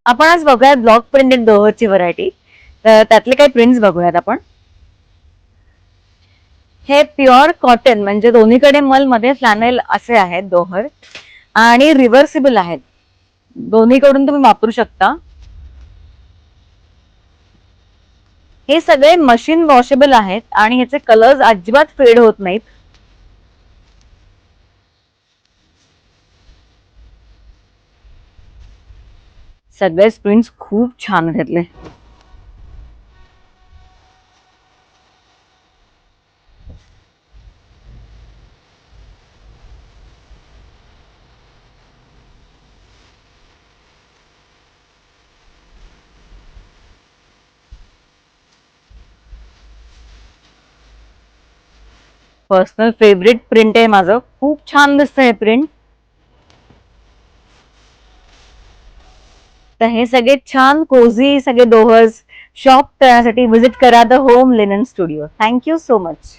आपण आज बघूयात ब्लॉक प्रिंटेड दोहरची व्हरायटी. तर त्यातले काही प्रिंट्स बघूयात आपण. हे प्युअर कॉटन म्हणजे दोन्हीकडे मल मध्ये फ्लॅनेल असे आहेत दोहर आणि रिव्हर्सिबल आहेत. दोन्हीकडून तुम्ही वापरू शकता. हे सगळे मशीन वॉशेबल आहेत आणि ह्याचे कलर्स अजिबात फेड होत नाहीत. सगळे प्रिंट्स खूप छान घेतले. पर्सनल फेवरेट प्रिंट आहे माझं. खूप छान दिसतं हे प्रिंट. तर हे सगळे छान कोझी सगळे दोहर्स शॉप करण्यासाठी विजिट करा the home linen studio. Thank you so much.